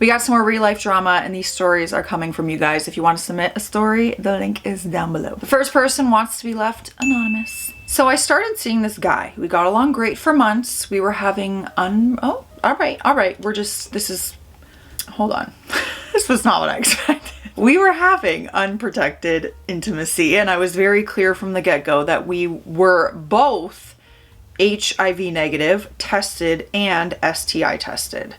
We got some more real life drama, and these stories are coming from you guys. If you want to submit a story, the link is down below. The first person wants to be left anonymous. So I started seeing this guy. We got along great for months. We were having oh, all right. Hold on. This was not what I expected. We were having unprotected intimacy, and I was very clear from the get-go that we were both HIV negative, tested, and STI tested.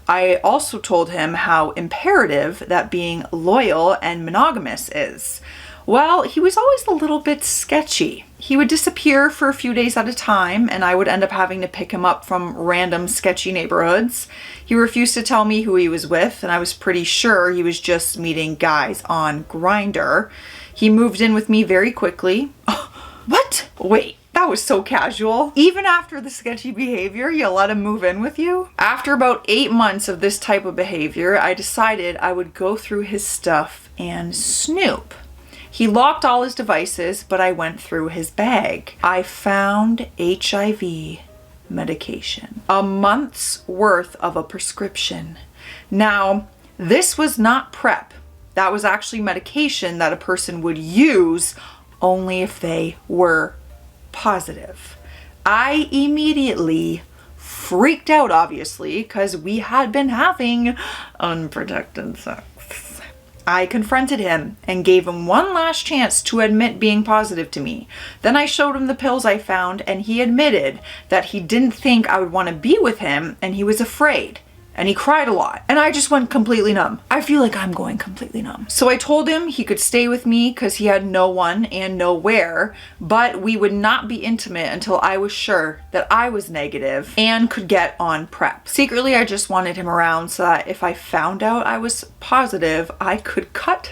I also told him how imperative that being loyal and monogamous is. Well, he was always a little bit sketchy. He would disappear for a few days at a time, and I would end up having to pick him up from random sketchy neighborhoods. He refused to tell me who he was with, and I was pretty sure he was just meeting guys on Grindr. He moved in with me very quickly. What? Wait. That was so casual. Even after the sketchy behavior, you let him move in with you? After about 8 months of this type of behavior, I decided I would go through his stuff and snoop. He locked all his devices, but I went through his bag. I found HIV medication. A month's worth of a prescription. Now, this was not PrEP. That was actually medication that a person would use only if they were positive. I immediately freaked out, obviously, because we had been having unprotected sex. I confronted him and gave him one last chance to admit being positive to me. Then I showed him the pills I found, and he admitted that he didn't think I would want to be with him, and he was afraid. And he cried a lot. And I just went completely numb. I feel like I'm going completely numb. So I told him he could stay with me because he had no one and nowhere, but we would not be intimate until I was sure that I was negative and could get on PrEP. Secretly, I just wanted him around so that if I found out I was positive, I could cut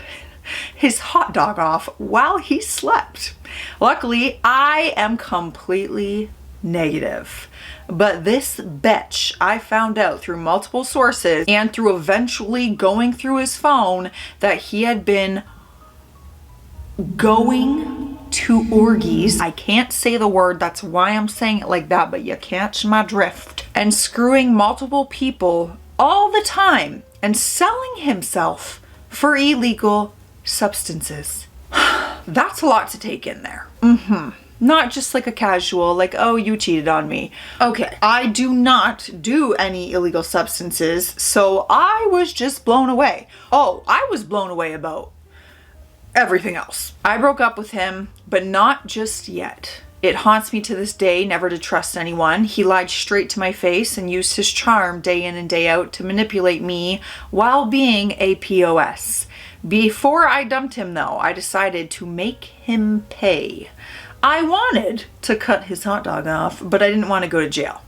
his hot dog off while he slept. Luckily, I am completely negative. But this bitch, I found out through multiple sources and through eventually going through his phone that he had been going to orgies. I can't say the word, that's why I'm saying it like that, but you catch my drift. And screwing multiple people all the time and selling himself for illegal substances. That's a lot to take in there. Not just like a casual, like, oh, you cheated on me. Okay, I do not do any illegal substances, so I was just blown away. Oh, I was blown away about everything else. I broke up with him, but not just yet. It haunts me to this day never to trust anyone. He lied straight to my face and used his charm day in and day out to manipulate me while being a POS. Before I dumped him, though, I decided to make him pay. I wanted to cut his hot dog off, but I didn't want to go to jail.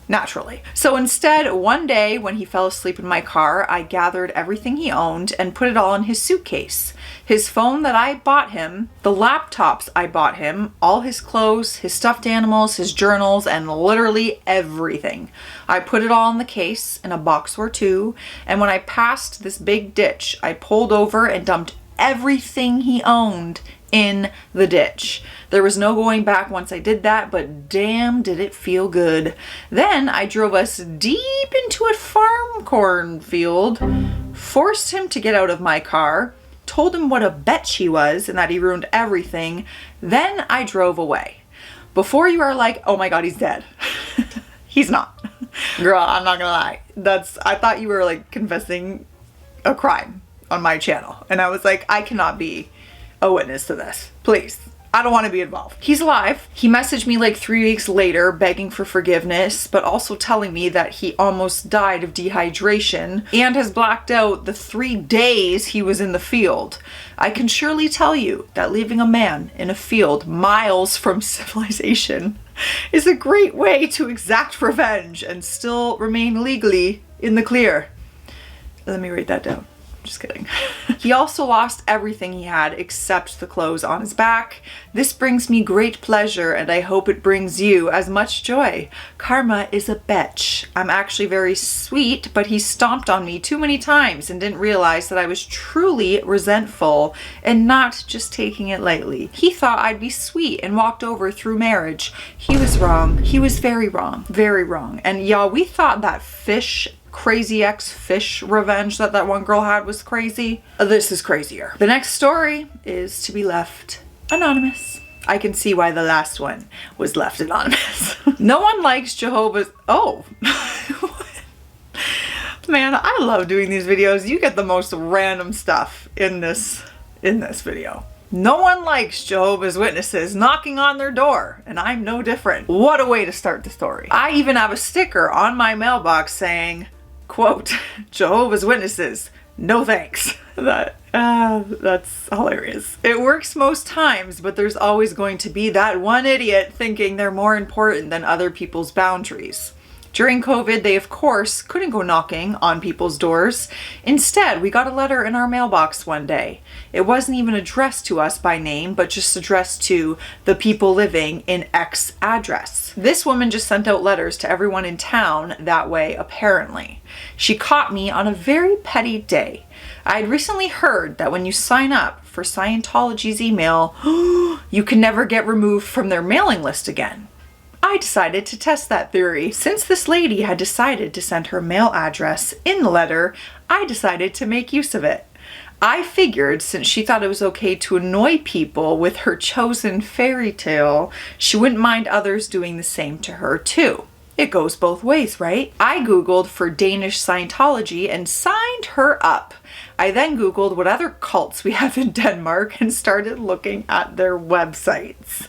Naturally. So instead, one day when he fell asleep in my car, I gathered everything he owned and put it all in his suitcase. His phone that I bought him, the laptops I bought him, all his clothes, his stuffed animals, his journals, and literally everything. I put it all in the case, in a box or two, and when I passed this big ditch, I pulled over and dumped everything he owned in the ditch. There was no going back once I did that, but damn did it feel good. Then I drove us deep into a farm cornfield, forced him to get out of my car, told him what a bitch he was and that he ruined everything. Then I drove away. Before you are like, oh my God, he's dead. He's not. Girl, I'm not gonna lie. I thought you were like confessing a crime on my channel. And I was like, I cannot be a witness to this. Please. I don't want to be involved. He's alive. He messaged me like 3 weeks later begging for forgiveness, but also telling me that he almost died of dehydration and has blacked out the 3 days he was in the field. I can surely tell you that leaving a man in a field miles from civilization is a great way to exact revenge and still remain legally in the clear. Let me write that down. Just kidding. He also lost everything he had except the clothes on his back. This brings me great pleasure and I hope it brings you as much joy. Karma is a bitch. I'm actually very sweet, but he stomped on me too many times and didn't realize that I was truly resentful and not just taking it lightly. He thought I'd be sweet and walked over through marriage. He was wrong. He was very wrong. Very wrong. And y'all, we thought that fish crazy ex-fish revenge that that one girl had was crazy. This is crazier. The next story is to be left anonymous. I can see why the last one was left anonymous. No one likes Jehovah's... Oh. Man, I love doing these videos. You get the most random stuff in this video. No one likes Jehovah's Witnesses knocking on their door, and I'm no different. What a way to start the story. I even have a sticker on my mailbox saying, quote, Jehovah's Witnesses, no thanks. That's hilarious. It works most times, but there's always going to be that one idiot thinking they're more important than other people's boundaries. During COVID, they of course couldn't go knocking on people's doors. Instead, we got a letter in our mailbox one day. It wasn't even addressed to us by name, but just addressed to the people living in X address. This woman just sent out letters to everyone in town that way, apparently. She caught me on a very petty day. I had recently heard that when you sign up for Scientology's email, you can never get removed from their mailing list again. I decided to test that theory. Since this lady had decided to send her mail address in the letter, I decided to make use of it. I figured since she thought it was okay to annoy people with her chosen fairy tale, she wouldn't mind others doing the same to her too. It goes both ways, right? I Googled for Danish Scientology and signed her up. I then Googled what other cults we have in Denmark and started looking at their websites.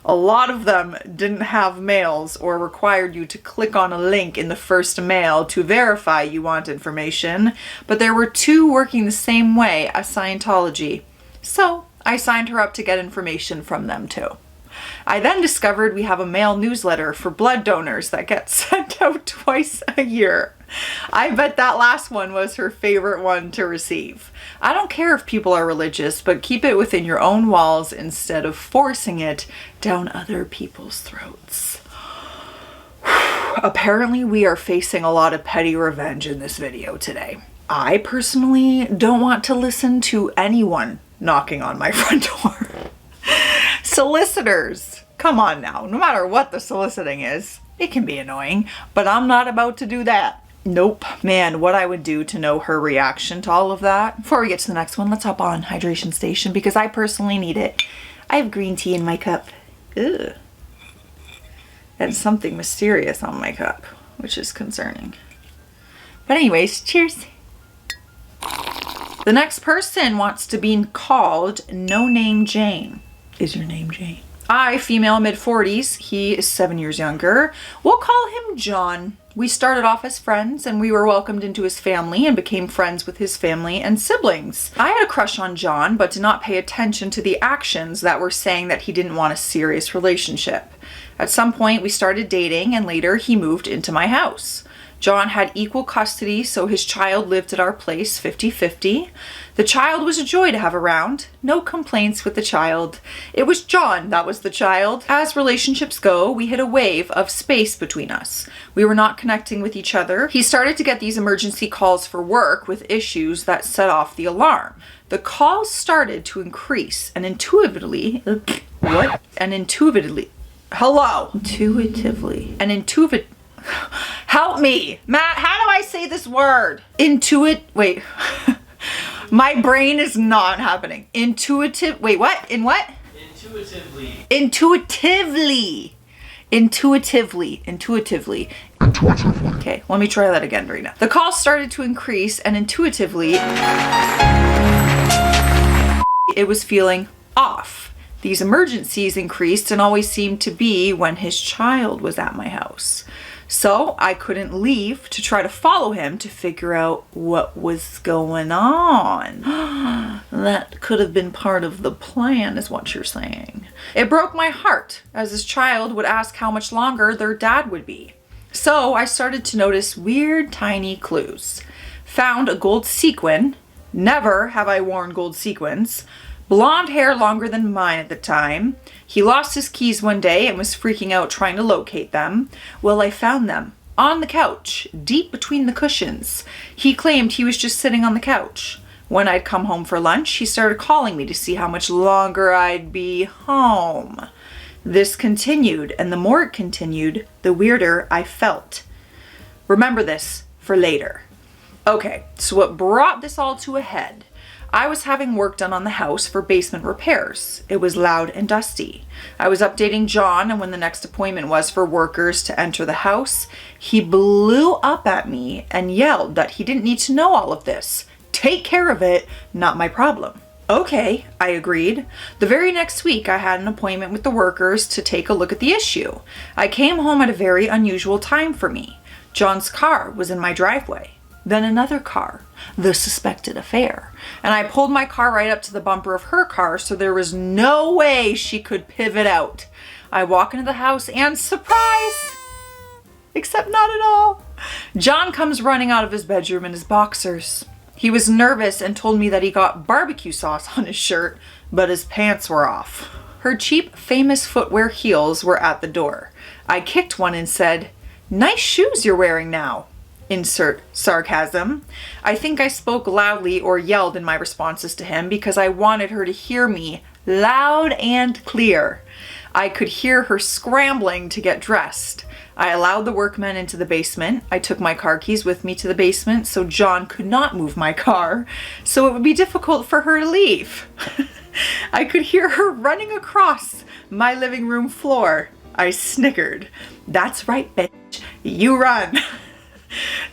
A lot of them didn't have mails or required you to click on a link in the first mail to verify you want information, but there were two working the same way as Scientology. So I signed her up to get information from them too. I then discovered we have a mail newsletter for blood donors that gets sent out twice a year. I bet that last one was her favorite one to receive. I don't care if people are religious, but keep it within your own walls instead of forcing it down other people's throats. Apparently, we are facing a lot of petty revenge in this video today. I personally don't want to listen to anyone knocking on my front door. Solicitors, come on now. No matter what the soliciting is, it can be annoying, but I'm not about to do that. Nope. Man, what I would do to know her reaction to all of that. Before we get to the next one, let's hop on hydration station because I personally need it. I have green tea in my cup. Ugh. And something mysterious on my cup, which is concerning. But anyways, cheers. The next person wants to be called No Name Jane. Is your name Jane? I, female, mid-40s. He is 7 years younger. We'll call him John. We started off as friends and we were welcomed into his family and became friends with his family and siblings. I had a crush on John, but did not pay attention to the actions that were saying that he didn't want a serious relationship. At some point, we started dating and later he moved into my house. John had equal custody, so his child lived at our place 50-50. The child was a joy to have around. No complaints with the child. It was John that was the child. As relationships go, we hit a wave of space between us. We were not connecting with each other. He started to get these emergency calls for work with issues that set off the alarm. The calls started to increase and intuitively... What? And intuitively... Hello? Intuitively. And intuitively... Help me, Matt, how do I say this word? Wait, my brain is not happening. Wait, what? In what? Intuitively. Okay, let me try that again, Darina. The call started to increase and intuitively, it was feeling off. These emergencies increased and always seemed to be when his child was at my house. So I couldn't leave to try to follow him to figure out what was going on. That could have been part of the plan, is what you're saying. It broke my heart, as his child would ask how much longer their dad would be. So I started to notice weird, tiny clues. Found a gold sequin. Never have I worn gold sequins. Blonde hair longer than mine at the time. He lost his keys one day and was freaking out trying to locate them. Well, I found them on the couch, deep between the cushions. He claimed he was just sitting on the couch. When I'd come home for lunch, he started calling me to see how much longer I'd be home. This continued, and the more it continued, the weirder I felt. Remember this, for later. Okay, so what brought this all to a head? I was having work done on the house for basement repairs. It was loud and dusty. I was updating John, and when the next appointment was for workers to enter the house, he blew up at me and yelled that he didn't need to know all of this. Take care of it, not my problem. Okay, I agreed. The very next week, I had an appointment with the workers to take a look at the issue. I came home at a very unusual time for me. John's car was in my driveway. Then another car, the suspected affair. And I pulled my car right up to the bumper of her car, so there was no way she could pivot out. I walk into the house and surprise! Except not at all. John comes running out of his bedroom in his boxers. He was nervous and told me that he got barbecue sauce on his shirt, but his pants were off. Her cheap, famous footwear heels were at the door. I kicked one and said, "Nice shoes you're wearing now." Insert sarcasm. I think I spoke loudly or yelled in my responses to him because I wanted her to hear me loud and clear. I could hear her scrambling to get dressed. I allowed the workmen into the basement. I took my car keys with me to the basement so John could not move my car, so it would be difficult for her to leave. I could hear her running across my living room floor. I snickered. "That's right, bitch. You run."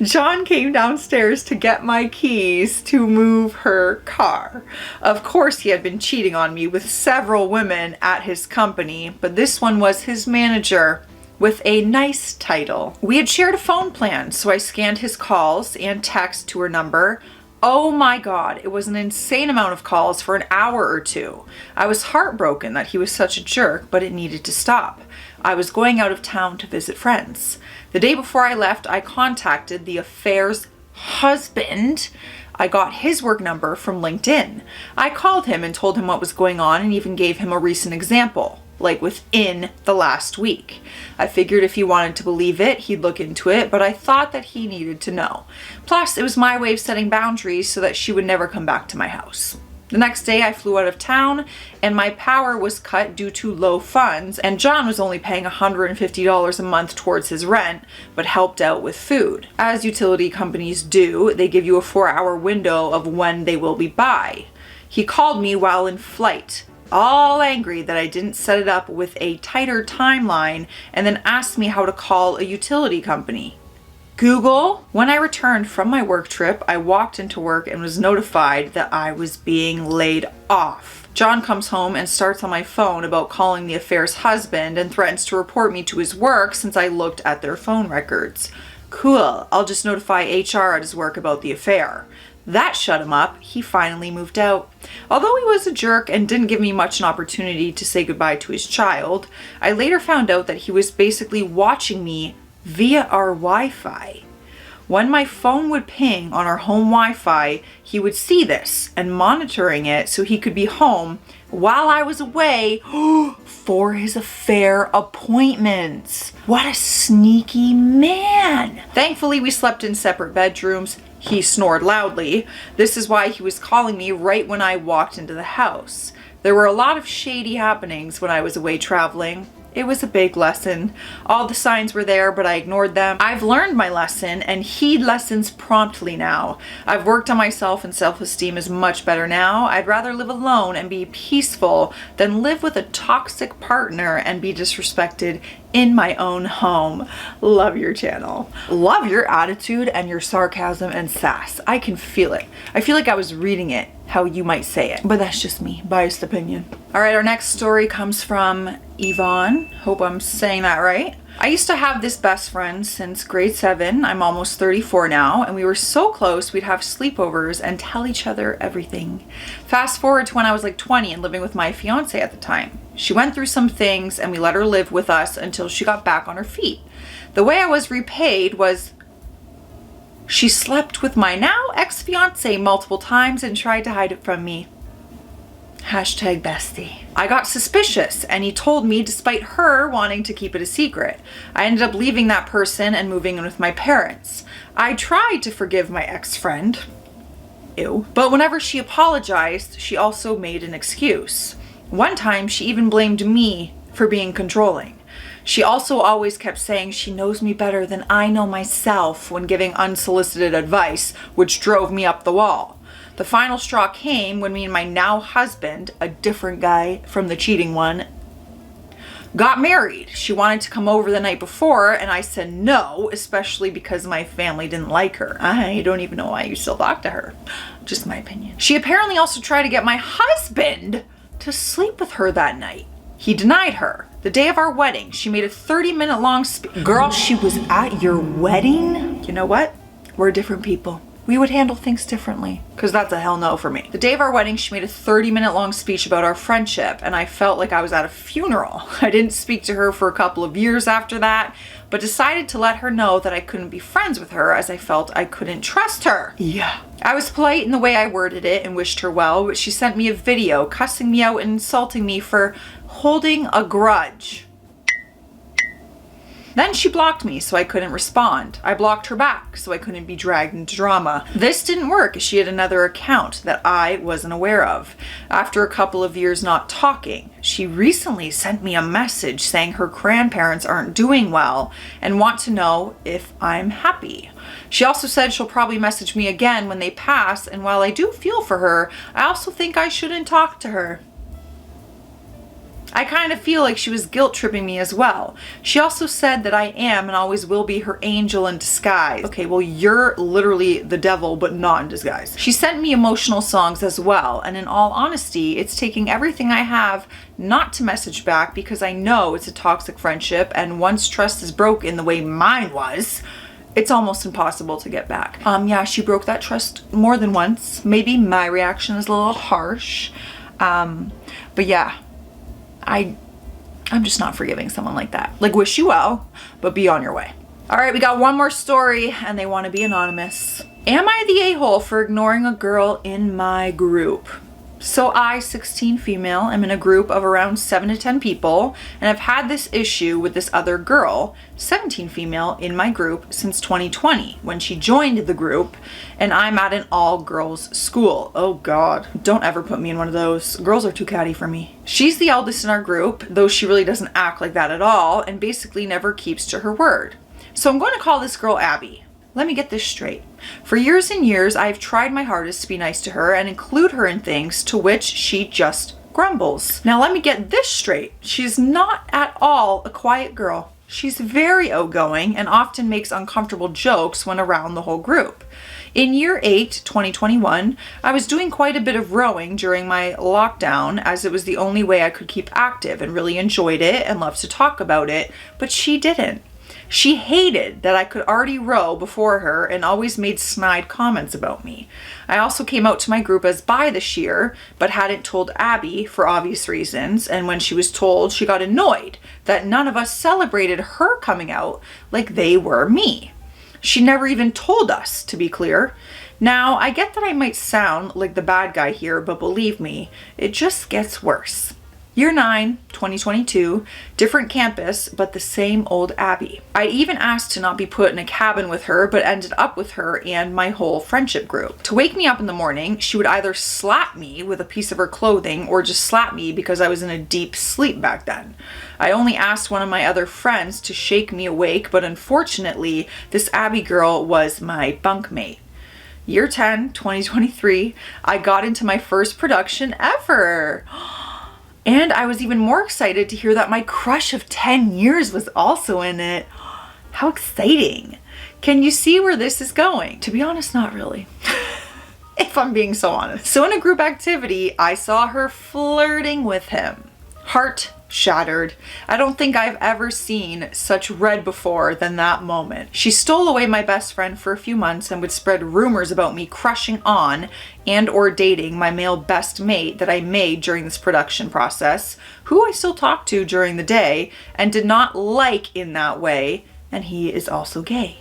John came downstairs to get my keys to move her car. Of course, he had been cheating on me with several women at his company, but this one was his manager with a nice title. We had shared a phone plan, so I scanned his calls and text to her number. Oh my God, it was an insane amount of calls for an hour or two. I was heartbroken that he was such a jerk, but it needed to stop. I was going out of town to visit friends. The day before I left, I contacted the affair's husband. I got his work number from LinkedIn. I called him and told him what was going on and even gave him a recent example, like within the last week. I figured if he wanted to believe it, he'd look into it, but I thought that he needed to know. Plus, it was my way of setting boundaries so that she would never come back to my house. The next day I flew out of town and my power was cut due to low funds, and John was only paying $150 a month towards his rent, but helped out with food. As utility companies do, they give you a 4-hour window of when they will be by. He called me while in flight, all angry that I didn't set it up with a tighter timeline, and then asked me how to call a utility company. Google. When I returned from my work trip, I walked into work and was notified that I was being laid off. John comes home and starts on my phone about calling the affair's husband and threatens to report me to his work since I looked at their phone records. Cool, I'll just notify HR at his work about the affair. That shut him up. He finally moved out. Although he was a jerk and didn't give me much an opportunity to say goodbye to his child, I later found out that he was basically watching me via our Wi-Fi. When my phone would ping on our home Wi-Fi, he would see this and monitoring it so he could be home while I was away for his affair appointments. What a sneaky man. Thankfully, we slept in separate bedrooms. He snored loudly. This is why he was calling me right when I walked into the house. There were a lot of shady happenings when I was away traveling. It was a big lesson. All the signs were there, but I ignored them. I've learned my lesson and heed lessons promptly now. I've worked on myself and self-esteem is much better now. I'd rather live alone and be peaceful than live with a toxic partner and be disrespected in my own home. Love your channel. Love your attitude and your sarcasm and sass. I can feel it. I feel like I was reading it how you might say it, but that's just me, biased opinion. All right, our next story comes from Yvonne. Hope I'm saying that right. I used to have this best friend since grade 7. I'm almost 34 now, and we were so close we'd have sleepovers and tell each other everything. Fast forward to when I was like 20 and living with my fiance at the time. She went through some things and we let her live with us until she got back on her feet. The way I was repaid was she slept with my now ex-fiance multiple times and tried to hide it from me. Hashtag bestie. I got suspicious and he told me despite her wanting to keep it a secret. I ended up leaving that person and moving in with my parents. I tried to forgive my ex-friend. Ew. But whenever she apologized, she also made an excuse. One time she even blamed me for being controlling. She also always kept saying she knows me better than I know myself when giving unsolicited advice, which drove me up the wall. The final straw came when me and my now husband, a different guy from the cheating one, got married. She wanted to come over the night before, and I said no, especially because my family didn't like her. I don't even know why you still talk to her. Just my opinion. She apparently also tried to get my husband to sleep with her that night. He denied her. The day of our wedding, she made a 30-minute long speech. Girl, she was at your wedding? You know what? We're different people. We would handle things differently, because that's a hell no for me. The day of our wedding, she made a 30-minute long speech about our friendship, and I felt like I was at a funeral. I didn't speak to her for a couple of years after that, but decided to let her know that I couldn't be friends with her as I felt I couldn't trust her. Yeah. I was polite in the way I worded it and wished her well, but she sent me a video cussing me out and insulting me for holding a grudge. Then she blocked me so I couldn't respond. I blocked her back so I couldn't be dragged into drama. This didn't work as she had another account that I wasn't aware of. After a couple of years not talking, she recently sent me a message saying her grandparents aren't doing well and want to know if I'm happy. She also said she'll probably message me again when they pass, and while I do feel for her, I also think I shouldn't talk to her. I kind of feel like she was guilt tripping me as well. She also said that I am and always will be her angel in disguise. Okay, well, you're literally the devil, but not in disguise. She sent me emotional songs as well, and in all honesty, it's taking everything I have not to message back because I know it's a toxic friendship, and once trust is broken the way mine was, it's almost impossible to get back. Yeah, she broke that trust more than once. Maybe my reaction is a little harsh, but yeah. I'm just not forgiving someone like that. Like, wish you well, but be on your way. All right, we got one more story, and they want to be anonymous. Am I the a-hole for ignoring a girl in my group? So I, 16 female, am in a group of around 7 to 10 people, and I've had this issue with this other girl, 17 female, in my group since 2020, when she joined the group, and I'm at an all-girls school. Oh God, don't ever put me in one of those. Girls are too catty for me. She's the eldest in our group, though she really doesn't act like that at all, and basically never keeps to her word. So I'm going to call this girl Abby. Let me get this straight. For years and years, I've tried my hardest to be nice to her and include her in things to which she just grumbles. Now let me get this straight. She's not at all a quiet girl. She's very outgoing and often makes uncomfortable jokes when around the whole group. In year 8, 2021, I was doing quite a bit of rowing during my lockdown as it was the only way I could keep active and really enjoyed it and loved to talk about it, but she didn't. She hated that I could already row before her and always made snide comments about me. I also came out to my group as bi this year, but hadn't told Abby for obvious reasons, and when she was told, she got annoyed that none of us celebrated her coming out like they were me. She never even told us, to be clear. Now, I get that I might sound like the bad guy here, but believe me, it just gets worse. Year 9, 2022, different campus, but the same old Abby. I even asked to not be put in a cabin with her, but ended up with her and my whole friendship group. To wake me up in the morning, she would either slap me with a piece of her clothing or just slap me because I was in a deep sleep back then. I only asked one of my other friends to shake me awake, but unfortunately, this Abby girl was my bunkmate. Year 10, 2023, I got into my first production ever. And I was even more excited to hear that my crush of 10 years was also in it. How exciting. Can you see where this is going? To be honest, not really. If I'm being so honest. So in a group activity, I saw her flirting with him. Heart shattered. I don't think I've ever seen such red before than that moment. She stole away my best friend for a few months and would spread rumors about me crushing on and or dating my male best mate that I made during this production process, who I still talk to during the day and did not like in that way, and he is also gay.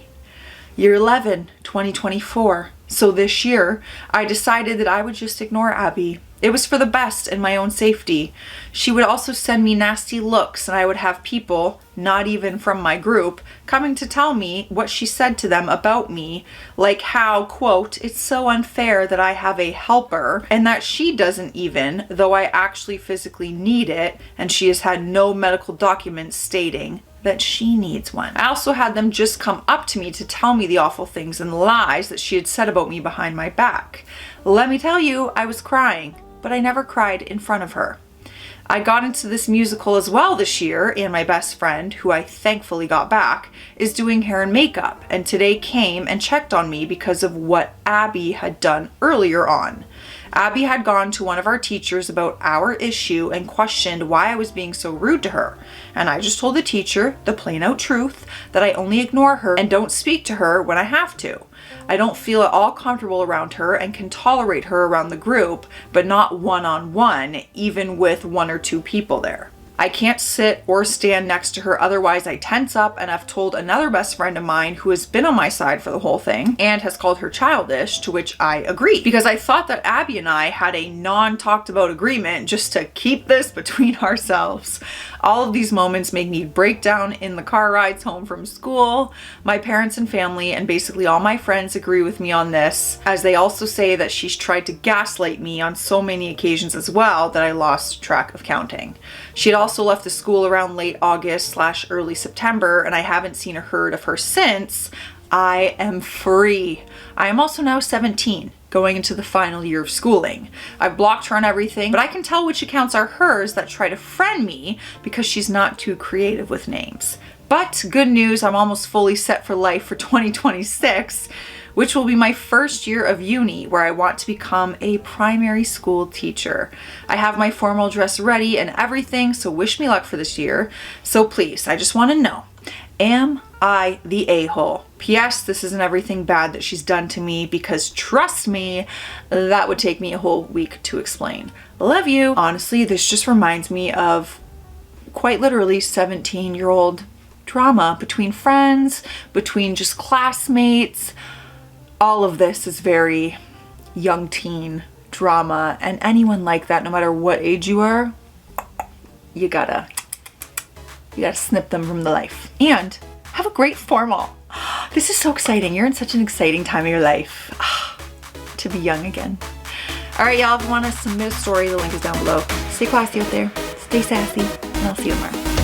Year 11, 2024. So this year, I decided that I would just ignore Abby. It was for the best and my own safety. She would also send me nasty looks, and I would have people, not even from my group, coming to tell me what she said to them about me, like how, quote, it's so unfair that I have a helper, and that she doesn't even, though I actually physically need it, and she has had no medical documents stating that she needs one. I also had them just come up to me to tell me the awful things and lies that she had said about me behind my back. Let me tell you, I was crying, but I never cried in front of her. I got into this musical as well this year, and my best friend, who I thankfully got back, is doing hair and makeup, and today came and checked on me because of what Abby had done earlier on. Abby had gone to one of our teachers about our issue and questioned why I was being so rude to her. And I just told the teacher the plain out truth that I only ignore her and don't speak to her when I have to. I don't feel at all comfortable around her and can tolerate her around the group, but not one-on-one, even with 1 or 2 people there. I can't sit or stand next to her, otherwise I tense up, and I've told another best friend of mine who has been on my side for the whole thing and has called her childish, to which I agree, because I thought that Abby and I had a non-talked about agreement just to keep this between ourselves. All of these moments make me break down in the car rides home from school. My parents and family and basically all my friends agree with me on this, as they also say that she's tried to gaslight me on so many occasions as well that I lost track of counting. She had also left the school around late August/early September, and I haven't seen or heard of her since. I am free. I am also now 17, going into the final year of schooling. I've blocked her on everything, but I can tell which accounts are hers that try to friend me because she's not too creative with names. But good news, I'm almost fully set for life for 2026, which will be my first year of uni, where I want to become a primary school teacher. I have my formal dress ready and everything, so wish me luck for this year. So please, I just want to know, am I the a-hole? P.S. This isn't everything bad that she's done to me, because trust me, that would take me a whole week to explain. Love you. Honestly, this just reminds me of quite literally 17-year-old drama between friends, between just classmates. All of this is very young teen drama, and anyone like that, no matter what age you are, you gotta snip them from the life. And have a great formal. This is so exciting. You're in such an exciting time of your life. To be young again. All right, y'all, if you want to submit a story, the link is down below. Stay classy out there, stay sassy, and I'll see you tomorrow.